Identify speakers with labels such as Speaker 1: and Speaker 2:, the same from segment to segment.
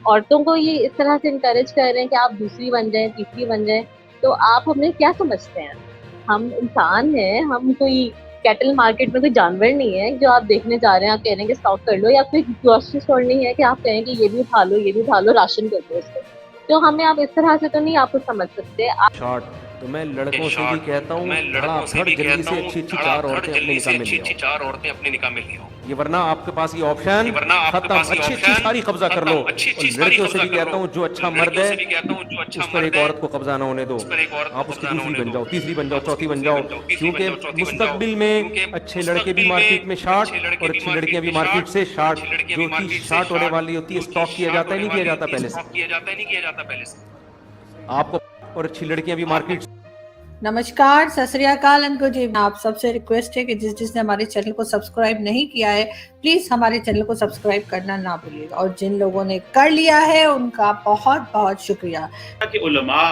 Speaker 1: औरतों को ये इस तरह से इनकरेज कर रहे हैं कि आप दूसरी बन जाएँ, तीसरी बन जाएँ, तो आप हमें क्या समझते हैं? हम इंसान हैं, हम कोई कैटल मार्केट में कोई जानवर नहीं है जो आप देखने जा रहे हैं, आप कह रहे हैं कि स्टॉक कर लो या फिर ग्रोसरी स्टोर नहीं है कि आप कहें कि ये भी उठा लो, ये भी उठा लो, राशन कर दो इसको। तो हमें आप इस तरह से तो नहीं आप कुछ समझ सकते। आप
Speaker 2: शॉर्ट। तो मैं लड़कों से भी
Speaker 3: शॉर्ट।
Speaker 2: कहता
Speaker 3: तो
Speaker 2: हूँ
Speaker 3: मैं लड़कों से
Speaker 2: धड़ाधड़
Speaker 3: भी
Speaker 2: जल्दी
Speaker 3: कहता
Speaker 2: से
Speaker 3: हूँ
Speaker 2: अच्छी अच्छी चार
Speaker 3: धड़ाधड़
Speaker 2: औरतें अपने
Speaker 3: जल्दी
Speaker 2: निकाह
Speaker 3: से
Speaker 2: में
Speaker 3: अच्छी
Speaker 2: ले
Speaker 3: अच्छी
Speaker 2: आओ।
Speaker 3: चार औरतें अपने निकाह में ले आओ।
Speaker 2: ये वरना आपके पास ये ऑप्शन
Speaker 3: ये वरना आपके
Speaker 2: खत्म।
Speaker 3: पास ये
Speaker 2: अच्छी अच्छी
Speaker 3: ऑप्शन
Speaker 2: सारी कब्जा कर लो।
Speaker 3: खत्म। अच्छी
Speaker 2: और
Speaker 3: अच्छी सारी
Speaker 2: लड़कियों से
Speaker 3: कब्जा
Speaker 2: भी
Speaker 3: कर लो।
Speaker 2: कहता हूँ जो अच्छा मर्द
Speaker 3: लड़कियों
Speaker 2: है
Speaker 3: से भी कहता हूँ जो अच्छा
Speaker 2: उस पर
Speaker 3: मर्द
Speaker 2: एक
Speaker 3: है
Speaker 2: औरत को कब्जा ना होने दो।
Speaker 3: उस पर एक औरत को
Speaker 2: आप उसकी
Speaker 3: कब्जा न
Speaker 2: दूसरी
Speaker 3: होने
Speaker 2: बन
Speaker 3: दो।
Speaker 2: जाओ, तीसरी बन जाओ,
Speaker 3: आप उसकी
Speaker 2: चौथी बन
Speaker 3: दूसरी
Speaker 2: जाओ।
Speaker 3: बन जाओ, तीसरी बन
Speaker 2: क्योंकि
Speaker 3: जाओ, चौथी बन जाओ।
Speaker 2: मुस्तकबिल में
Speaker 3: क्योंकि
Speaker 2: अच्छे लड़के भी
Speaker 3: मुस्तकबिल
Speaker 2: मार्केट
Speaker 3: में
Speaker 2: में शार्ट
Speaker 3: अच्छे लड़के
Speaker 2: और
Speaker 3: भी
Speaker 2: अच्छी लड़कियां
Speaker 3: मार्केट
Speaker 2: भी
Speaker 3: में
Speaker 2: मार्केट
Speaker 3: शार्ट
Speaker 2: से
Speaker 3: और
Speaker 2: शार्ट।
Speaker 3: अच्छी लड़कियां भी
Speaker 2: जो कि
Speaker 3: मार्केट से
Speaker 2: शार्ट होने
Speaker 3: शार्ट।
Speaker 2: वाली होती है
Speaker 3: जो कि
Speaker 2: स्टॉक किया
Speaker 3: शार्ट
Speaker 2: जाता है,
Speaker 3: होने
Speaker 2: नहीं किया
Speaker 3: वाली
Speaker 2: जाता
Speaker 3: होती है
Speaker 2: पहले से
Speaker 3: स्टॉक किया जाता है, नहीं किया जाता पहले से
Speaker 2: आपको। और अच्छी लड़कियां भी
Speaker 3: आपको।
Speaker 2: मार्केट।
Speaker 4: नमस्कार, सत श्री अकाल एंड गुड इवनिंग। आप सबसे रिक्वेस्ट है कि जिसने हमारे चैनल को सब्सक्राइब नहीं किया है, प्लीज हमारे चैनल को सब्सक्राइब करना ना भूलिएगा, और जिन लोगों ने कर लिया है उनका बहुत बहुत शुक्रिया।
Speaker 3: कि उलमा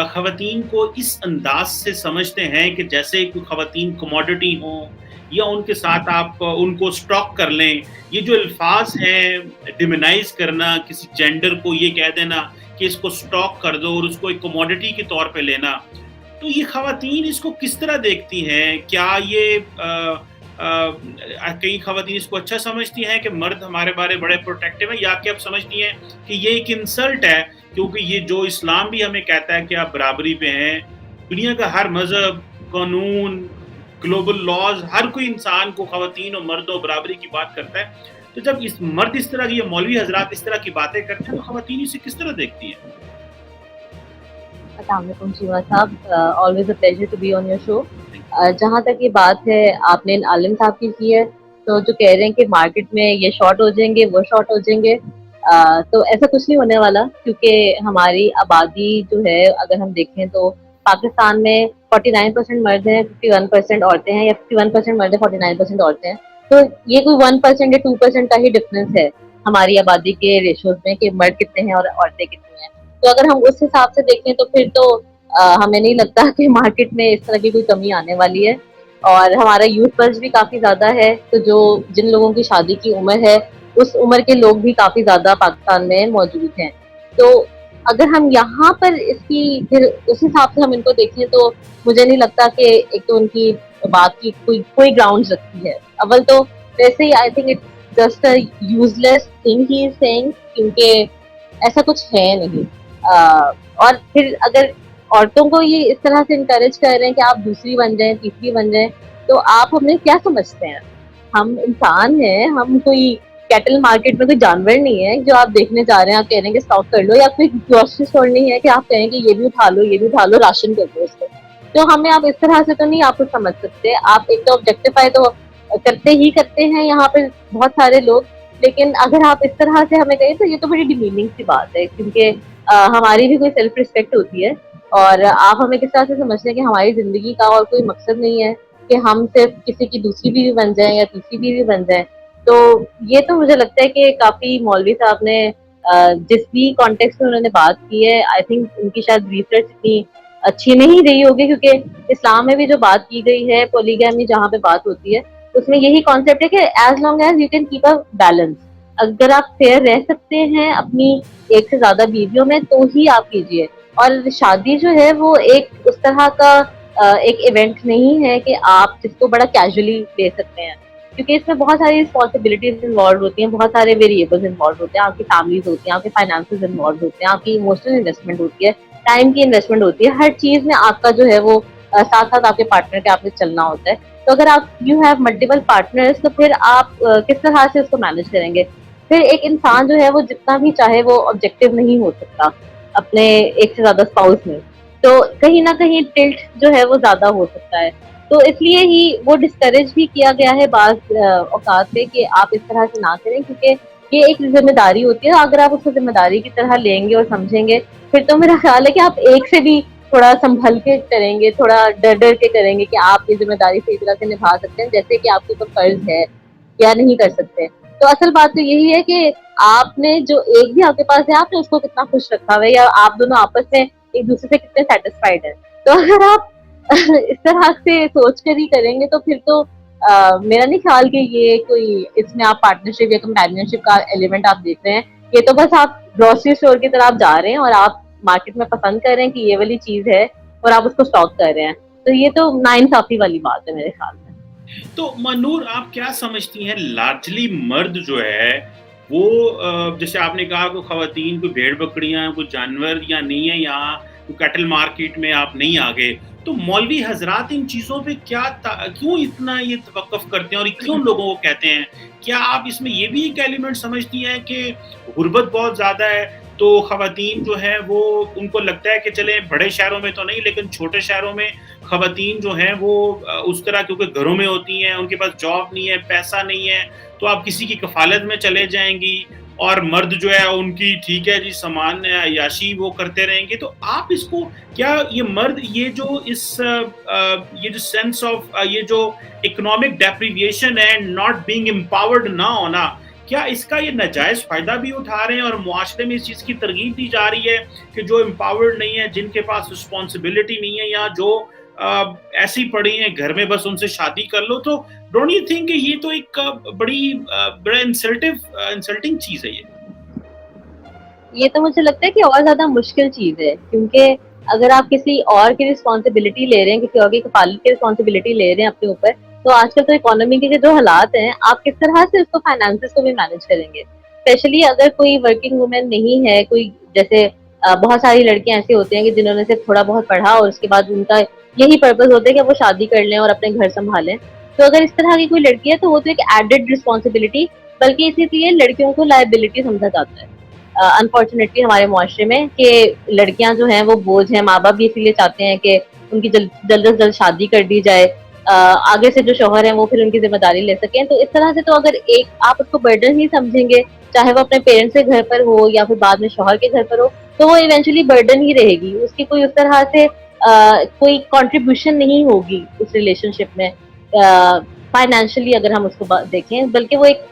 Speaker 3: खवातीन को इस अंदाज से समझते हैं कि जैसे कोई खवातीन कमोडिटी हो, या उनके साथ आप उनको स्टॉक कर लें। ये जो अल्फाज हैं, डिमोनाइज करना किसी जेंडर को, ये कह देना कि इसको स्टॉक कर दो और उसको एक कमोडिटी के तौर पे लेना, तो ये खवातीन इसको किस तरह देखती हैं? क्या ये कई खवातीन इसको अच्छा समझती हैं कि मर्द हमारे बारे बड़े प्रोटेक्टिव हैं, या क्या आप समझती हैं कि ये एक इंसल्ट है? क्योंकि ये जो इस्लाम भी हमें कहता है कि आप बराबरी पे हैं, दुनिया का हर मजहब, कानून, ग्लोबल लॉज, हर कोई इंसान को, खवातीन और मर्दों बराबरी की बात करता है। तो जब इस मर्द इस तरह की, ये मौलवी हजरात इस तरह की बातें करते हैं, तो खवातीन इसे किस तरह देखती हैं?
Speaker 1: अस्सलाम वालेकुम शीमा साहब, always a pleasure to be on your show. जहाँ तक ये बात है आपने इन आलिम साहब की है, तो जो कह रहे हैं कि मार्केट में ये शॉर्ट हो जाएंगे, वो शॉर्ट हो जाएंगे, तो ऐसा कुछ नहीं होने वाला, क्योंकि हमारी आबादी जो है अगर हम देखें तो पाकिस्तान में 49% मर्द हैं, 51% औरतें हैं, या 51% मर्द है, 49% औरतें हैं। तो ये कोई 1% या 2% का ही डिफरेंस है हमारी आबादी के रेशोज में कि मर्द कितने हैं और औरतें कितनी हैं। तो अगर हम उस हिसाब से देखें तो फिर तो हमें नहीं लगता कि मार्केट में इस तरह की कोई कमी आने वाली है। और हमारा यूथ बल्ज भी काफी ज्यादा है, तो जो जिन लोगों की शादी की उम्र है उस उम्र के लोग भी काफी ज्यादा पाकिस्तान में मौजूद हैं। तो अगर हम यहाँ पर इसकी फिर उस हिसाब से हम इनको देखें तो मुझे नहीं लगता कि एक तो उनकी बात की कोई कोई ग्राउंड रखती है। अव्वल तो वैसे ही I think it's just a useless thing he is saying, क्योंकि ऐसा कुछ है नहीं। और फिर अगर औरतों को ये इस तरह से इनकरेज कर रहे हैं कि आप दूसरी बन जाएं, तीसरी बन जाएं, तो आप हमें क्या समझते हैं? हम इंसान हैं, हम कोई कैटल मार्केट में कोई जानवर नहीं है जो आप देखने जा रहे हैं, आप कह रहे हैं कि स्टॉक कर लो, या कोई ग्रोसरी स्टोर नहीं है कि आप कहें कि ये भी उठा लो, ये भी उठा लो, राशन कर दो इसको। तो हमें आप इस तरह से तो नहीं आप कुछ समझ सकते। आप एक तो ऑब्जेक्टिफाई तो करते ही करते हैं यहाँ पे बहुत सारे लोग, लेकिन अगर आप इस तरह से हमें कहें तो ये तो बड़ी डिमीनिंग सी बात है, क्योंकि हमारी भी कोई सेल्फ रिस्पेक्ट होती है। और आप हमें किस तरह से समझते हैं कि हमारी जिंदगी का और कोई मकसद नहीं है कि हम सिर्फ किसी की दूसरी बीवी बन जाएं या तीसरी बीवी बन जाएं। तो ये तो मुझे लगता है कि काफी मौलवी साहब ने जिस भी कॉन्टेक्स्ट में उन्होंने बात की है, आई थिंक उनकी शायद रिसर्च इतनी अच्छी नहीं रही होगी, क्योंकि इस्लाम में भी जो बात की गई है पोलीगैमी जहाँ पे बात होती है, उसमें यही कॉन्सेप्ट है कि as long as you can keep a balance, अगर आप फेयर रह सकते हैं अपनी एक से ज्यादा बीवियों में तो ही आप कीजिए। और शादी जो है वो एक उस तरह का एक इवेंट नहीं है कि आप जिसको बड़ा कैजुअली ले सकते हैं, क्योंकि इसमें बहुत सारी रिस्पॉन्सिबिलिटीज इन्वॉल्व होती हैं, बहुत सारे वेरिएबल्स इन्वॉल्व होते हैं, आपकी फैमिलीज होती हैं, आपके फाइनेंसेस इन्वॉल्व होते हैं, आपकी इमोशनल इन्वेस्टमेंट होती है, टाइम की इन्वेस्टमेंट होती है, हर चीज में आपका जो है वो साथ साथ आपके पार्टनर के आपने चलना होता है। तो अगर आप यू हैव मल्टीपल पार्टनर्स, तो फिर आप किस तरह से उसको मैनेज करेंगे? फिर एक इंसान जो है वो जितना भी चाहे वो ऑब्जेक्टिव नहीं हो सकता अपने एक से ज्यादा स्पाउस में, तो कहीं ना कहीं टिल्ट जो है वो ज्यादा हो सकता है। तो इसलिए ही वो डिस्करेज भी किया गया है बाज औकात पे कि आप इस तरह से ना करें, क्योंकि ये एक जिम्मेदारी होती है। अगर आप उसको जिम्मेदारी की तरह लेंगे और समझेंगे, फिर तो मेरा ख्याल है कि आप एक से भी थोड़ा संभल के करेंगे, थोड़ा डर डर के करेंगे कि आप ये जिम्मेदारी सही तरह से निभा सकते हैं जैसे कि आपके ऊपर फर्ज है, या नहीं कर सकते। तो असल बात तो यही है कि आपने जो एक भी आपके पास है, आपने उसको कितना खुश रखा हुआ है, या आप दोनों आपस में एक दूसरे से कितने सेटिस्फाइड है। तो अगर आप इस तरह से सोच कर ही करेंगे तो फिर तो मेरा नहीं ख्याल कि ये कोई इसमें आप पार्टनरशिप या कंपेनियनशिप का एलिमेंट आप देख रहे हैं। ये तो बस आप ग्रोसरी स्टोर की तरफ जा रहे हैं और आप मार्केट में पसंद कर रहे हैं कि ये वाली चीज है और आप उसको स्टॉक कर रहे हैं, तो ये तो नाइंसाफी वाली बात है मेरे ख्याल में।
Speaker 3: तो मनूर, आप क्या समझती हैं, लार्जली मर्द जो है वो जैसे आपने कहा कि खवातीन कोई भेड़ बकरियां, कोई जानवर या नहीं है, यहाँ कोई कैटल मार्केट में आप नहीं आ गए, तो मौलवी हजरात इन चीज़ों पे क्यों इतना ये तवक्कुफ करते हैं और क्यों लोगों को कहते हैं? क्या आप इसमें ये भी एक एलिमेंट समझती हैं कि गुर्बत बहुत ज़्यादा है, तो खवातीन जो है वो उनको लगता है कि चले बड़े शहरों में तो नहीं लेकिन छोटे शहरों में खवातीन जो हैं वो उस तरह, क्योंकि घरों में होती हैं, उनके पास जॉब नहीं है, पैसा नहीं है, तो आप किसी की कफ़ालत में चले जाएँगी और मर्द जो है उनकी ठीक है जी सामान अय्याशी वो करते रहेंगे। तो आप इसको क्या ये मर्द ये जो ये जो सेंस ऑफ ये जो इकोनॉमिक डेप्रिविएशन है, नॉट बीइंग एम्पावर्ड ना होना, क्या इसका ये नाजायज़ फ़ायदा भी उठा रहे हैं और मुआशरे में इस चीज़ की तरगीब दी जा रही है कि जो एम्पावर्ड नहीं है, जिनके पास रिस्पॉन्सिबिलिटी नहीं है या जो ऐसी पड़ी हैं घर में, बस उनसे शादी कर लो, तो डोंट यू थिंक ये तो एक बड़ा इंसल्टिंग चीज़ है
Speaker 1: ये तो मुझे लगता है कि और ज्यादा मुश्किल चीज है, क्योंकि अगर आप किसी और की रिस्पॉन्सिबिलिटी ले रहे हैं, किसी और की कफालत की रिस्पॉन्सिबिलिटी ले रहे हैं अपने ऊपर, तो आजकल तो इकोनॉमी के जो हालात हैं, आप किस तरह से उसको फाइनेंसेस को भी मैनेज करेंगे। स्पेशली अगर कोई वर्किंग वुमेन नहीं है, कोई जैसे बहुत सारी लड़कियां ऐसी होती हैं कि जिन्होंने सिर्फ थोड़ा बहुत पढ़ा और उसके बाद उनका यही पर्पज होता है कि वो शादी कर लें और अपने घर संभालें। तो अगर इस तरह की कोई लड़की है तो वो तो एक एडेड रिस्पॉन्सिबिलिटी, बल्कि इसीलिए लड़कियों को लायबिलिटी समझा जाता है अनफॉर्चुनेटली हमारे मुआशरे में, कि लड़कियां जो हैं वो बोझ हैं। माँ बाप भी इसीलिए चाहते हैं कि उनकी जल्द से जल्द शादी कर दी जाए, आगे से जो शौहर हैं वो फिर उनकी जिम्मेदारी ले सकें। तो इस तरह से तो अगर एक आप उसको बर्डन ही समझेंगे, चाहे वो अपने पेरेंट्स के घर पर हो या फिर बाद में शौहर के घर पर हो, तो वो इवेंचुअली बर्डन ही रहेगी, उसकी कोई उस तरह से कोई कंट्रीब्यूशन नहीं होगी उस रिलेशनशिप में फाइनेंशियली, अगर हम उसको देखें। बल्कि वो एक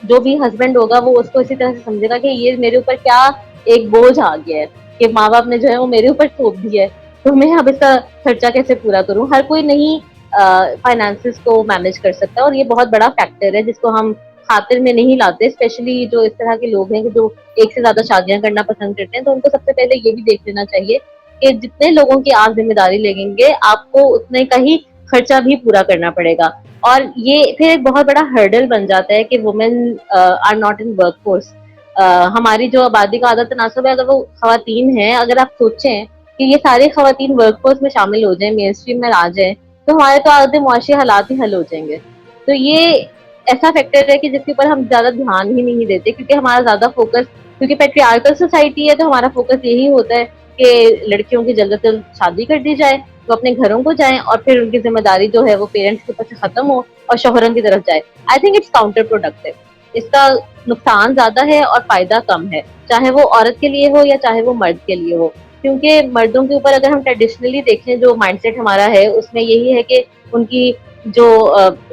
Speaker 1: जो भी हस्बैंड होगा वो उसको इसी तरह से समझेगा कि ये मेरे ऊपर क्या एक बोझ आ गया है, कि माँ बाप ने जो है वो मेरे ऊपर थोप दिया है, तो मैं अब इसका खर्चा कैसे पूरा करूं। हर कोई नहीं फाइनेंसेस को मैनेज कर सकता, और ये बहुत बड़ा फैक्टर है जिसको हम खातिर में नहीं लाते। स्पेशली जो इस तरह के लोग हैं कि जो एक से ज्यादा शादियां करना पसंद करते हैं, तो उनको सबसे पहले ये भी देख लेना चाहिए कि जितने लोगों की आप जिम्मेदारी लेंगे, आपको उतने का ही खर्चा भी पूरा करना पड़ेगा। और ये फिर एक बहुत बड़ा हर्डल बन जाता है कि women are not in workforce. हमारी जो आबादी का आधा तनासब है, अगर वो खवातीन हैं, अगर आप सोचें कि ये सारे खवातीन वर्कफोर्स में शामिल हो जाएं, मेन स्ट्रीम में आ जाएं, तो हमारे तो आधे मुआशी हालात ही हल हो जाएंगे। तो ये ऐसा फैक्टर है कि जिसके ऊपर हम ज्यादा ध्यान ही नहीं देते, क्योंकि हमारा ज्यादा फोकस, क्योंकि पेट्रियार्कल सोसाइटी है, तो हमारा फोकस यही होता है कि लड़कियों की जल्द से जल्द शादी कर दी जाए, वो अपने घरों को जाएं और फिर उनकी जिम्मेदारी जो है वो पेरेंट्स के ऊपर से खत्म हो और शौहरन की तरफ जाए। आई थिंक इट्स काउंटर प्रोडक्टिव। इसका नुकसान ज्यादा है और फायदा कम है, चाहे वो औरत के लिए हो या चाहे वो मर्द के लिए हो। क्योंकि मर्दों के ऊपर अगर हम ट्रेडिशनली देखें, जो माइंडसेट हमारा है उसमें यही है कि उनकी जो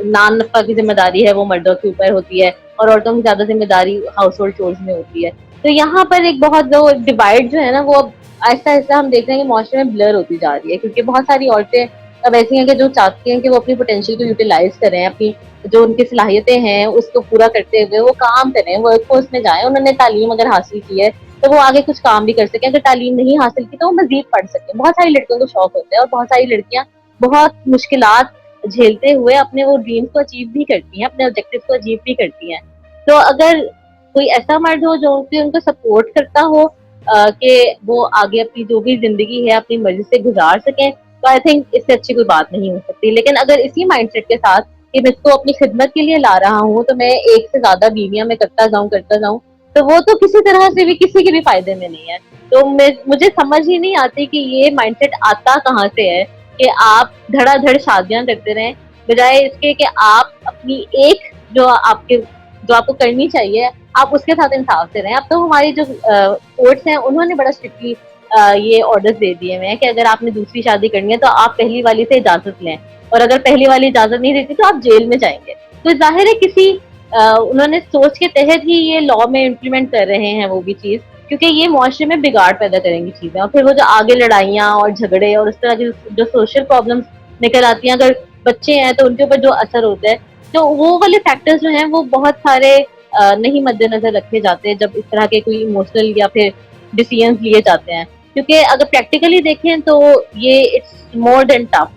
Speaker 1: नान नफा की जिम्मेदारी है वो मर्दों के ऊपर होती है और औरतों की ज्यादा जिम्मेदारी हाउस होल्ड चोर्स में होती है। तो यहाँ पर एक बहुत जो डिवाइड जो है ना, वो अब आहिस्ता आहिस्ता हम देख रहे हैं कि मुआशरे में ब्लर होती जा रही है, क्योंकि बहुत सारी औरतें अब ऐसी हैं कि जो चाहती हैं कि वो अपनी पोटेंशियल को यूटिलाइज करें, अपनी जो उनकी सलाहियतें हैं उसको पूरा करते हुए वो काम करें, वर्कफोर्स में जाएं। उन्होंने तालीम अगर हासिल की है तो वो आगे कुछ काम भी कर सकें, अगर तालीम नहीं हासिल की तो वो मजीद पढ़ सकें। बहुत सारी लड़कियों को शौक होता है और बहुत सारी लड़कियां बहुत मुश्किलात झेलते हुए अपने वो ड्रीम्स को अचीव भी करती हैं, अपने ऑब्जेक्टिव्स को अचीव भी करती हैं। तो अगर कोई ऐसा मर्द हो जो उनको सपोर्ट करता हो कि वो आगे अपनी जो भी जिंदगी है अपनी मर्जी से गुजार सकें, तो आई थिंक इससे अच्छी कोई बात नहीं हो सकती। लेकिन अगर इसी माइंडसेट के साथ कि मैं इसको अपनी खिदमत के लिए ला रहा हूँ, तो मैं एक से ज्यादा बीवियां मैं करता जाऊं, तो वो तो किसी तरह से भी किसी के भी फायदे में नहीं है। तो मुझे समझ ही नहीं आती कि ये माइंडसेट आता कहाँ से है कि आप धड़ाधड़ शादियां करते रहें, बजाय इसके कि आप अपनी एक जो आपको करनी चाहिए आप उसके साथ इंसाफ से रहें। अब तो हमारी जो कोर्ट्स हैं उन्होंने बड़ा स्ट्रिक्टली ये ऑर्डर्स दे दिए हुए हैं कि अगर आपने दूसरी शादी करनी है तो आप पहली वाली से इजाजत लें, और अगर पहली वाली इजाजत नहीं देती तो आप जेल में जाएंगे। तो जाहिर है किसी उन्होंने सोच के तहत ही ये लॉ में इम्प्लीमेंट कर रहे हैं वो भी चीज, क्योंकि ये मुआशरे में बिगाड़ पैदा करेंगी चीजें, और फिर वो जो आगे लड़ाइयाँ और झगड़े और उस तरह की जो सोशल प्रॉब्लम्स निकल आती हैं, अगर बच्चे हैं तो उनके ऊपर जो असर होता है, तो वो वाले फैक्टर्स जो हैं वो बहुत सारे नहीं मद्देनजर रखे जाते जब इस तरह के कोई इमोशनल या फिर डिसीजंस लिए जाते हैं, क्योंकि अगर प्रैक्टिकली देखें तो ये इट्स मोर देन टफ